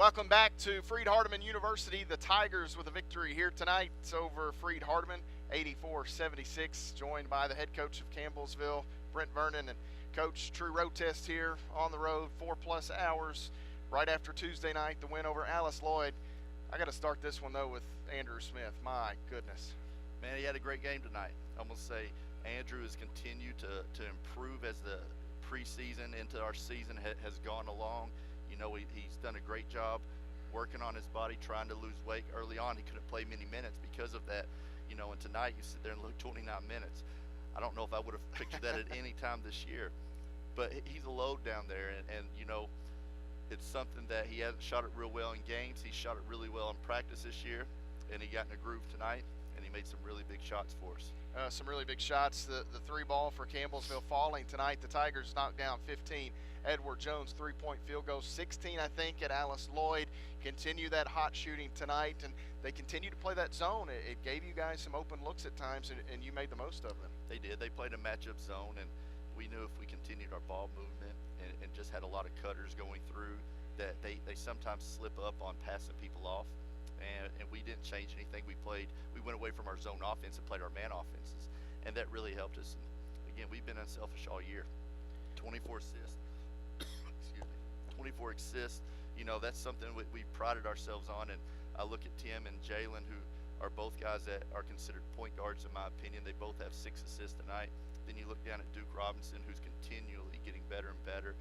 Welcome back to Hardeman University. The Tigers with a victory here tonight over Hardeman, 84-76, joined by the head coach of Campbellsville, Brent Vernon, and coach, true road test here on the road, 4+ hours right after Tuesday night, the win over Alice Lloyd. I got to start this one, though, with Andrew Smith. My goodness. Man, he had a great game tonight. I'm going to say Andrew has continued to improve as the preseason into our season has gone along. You know, he's done a great job working on his body, trying to lose weight. Early on, he couldn't play many minutes because of that. You know, and tonight you sit there and look 29 minutes. I don't know if I would have pictured that at any time this year. But he's a load down there, and you know, it's something that he hasn't shot it real well in games. He shot it really well in practice this year, and he got in a groove tonight, and he made some really big shots for us. Some really big shots. The three ball for Campbellsville falling tonight. The Tigers knocked down 15. Edward Jones 3-point field goal, 16 I think at Alice Lloyd. Continue that hot shooting tonight, and they continue to play that zone. It gave you guys some open looks at times, and you made the most of them. They did. They played a matchup zone, and we knew if we continued our ball movement and just had a lot of cutters going through, that they sometimes slip up on passing people off. And we didn't change anything. We went away from our zone offense and played our man offenses, and that really helped us. And again, we've been unselfish all year. 24 assists. Excuse me. 24 assists. You know, that's something we prided ourselves on. And I look at Tim and Jalen, who are both guys that are considered point guards in my opinion. They both have 6 assists tonight. Then you look down at Duke Robinson, who's continually getting better and better.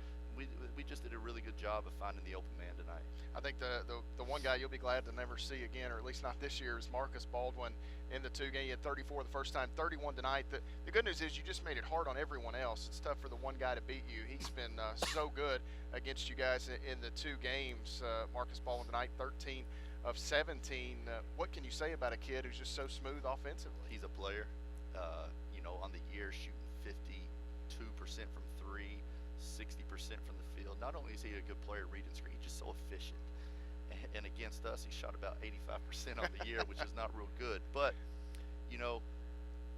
We just did a really good job of finding the open man tonight. I think the one guy you'll be glad to never see again, or at least not this year, is Marcus Baldwin in the 2 games. He had 34 the first time, 31 tonight. The good news is you just made it hard on everyone else. It's tough for the one guy to beat you. He's been so good against you guys in the 2 games. Marcus Baldwin tonight, 13 of 17. What can you say about a kid who's just so smooth offensively? He's a player. You know, on the year shooting 52% from 3, 60% from the field. Not only is he a good player reading screen, he's just so efficient. And against us, he shot about 85% on the year, which is not real good. But, you know,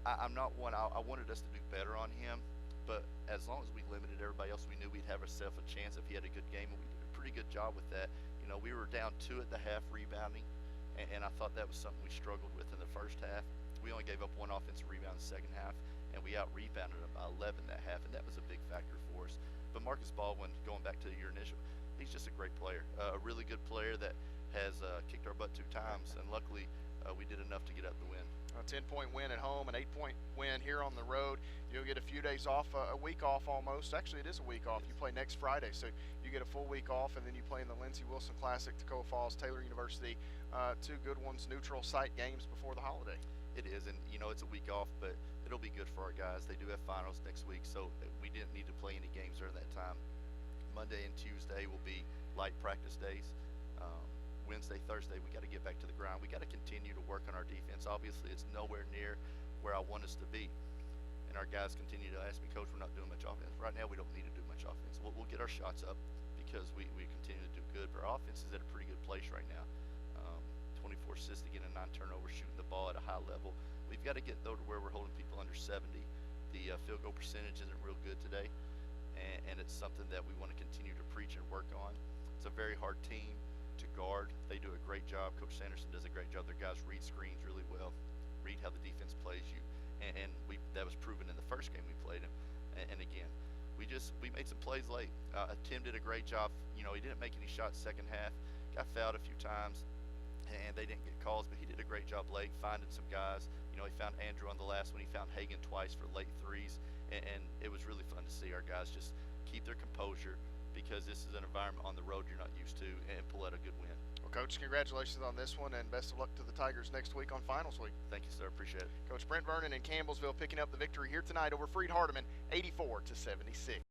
I'm not one. I wanted us to do better on him. But as long as we limited everybody else, we knew we'd have ourselves a chance if he had a good game. And we did a pretty good job with that. You know, we were down 2 at the half rebounding. And I thought that was something we struggled with in the first half. We only gave up 1 offensive rebound in the second half. And we out-rebounded them by 11 that half. And that was a big factor for us. But Marcus Baldwin, going back to your initial, he's just a great player, a really good player that has kicked our butt 2 times, and luckily we did enough to get out the win. A 10-point win at home, an 8-point win here on the road. You'll get a few days off, a week off almost. Actually, it is a week off. You play next Friday, so you get a full week off, and then you play in the Lindsey Wilson Classic, Toccoa Falls, Taylor University. 2 good ones, neutral site games before the holiday. It is, and you know, it's a week off, but it'll be good for our guys. They do have finals next week, so we didn't need to play any games during that time. Monday and Tuesday will be light practice days. Wednesday, Thursday, we got to get back to the grind. We got to continue to work on our defense. Obviously, it's nowhere near where I want us to be. And our guys continue to ask me, Coach, we're not doing much offense. Right now, we don't need to do much offense. We'll get our shots up because we continue to do good. But our offense is at a pretty good place right now. 24 assists again and 9 turnovers, shooting the ball at a high level. We've got to get, though, to where we're holding people under 70. The field goal percentage isn't real good today. And it's something that we want to continue to preach and work on. It's a very hard team to guard. They do a great job. Coach Sanderson does a great job. Their guys read screens really well, read how the defense plays you, and that was proven in the first game we played him. And again, we made some plays late. Tim did a great job. You know, he didn't make any shots second half. Got fouled a few times, and they didn't get calls, but he did a great job late finding some guys. You know, he found Andrew on the last one. He found Hagan twice for late threes, and it was really fun to see our guys just keep their composure, because this is an environment on the road you're not used to, and pull out a good win. Well, Coach, congratulations on this one, and best of luck to the Tigers next week on finals week. Thank you, sir. Appreciate it. Coach Brent Vernon in Campbellsville picking up the victory here tonight over Hardeman, 84-76.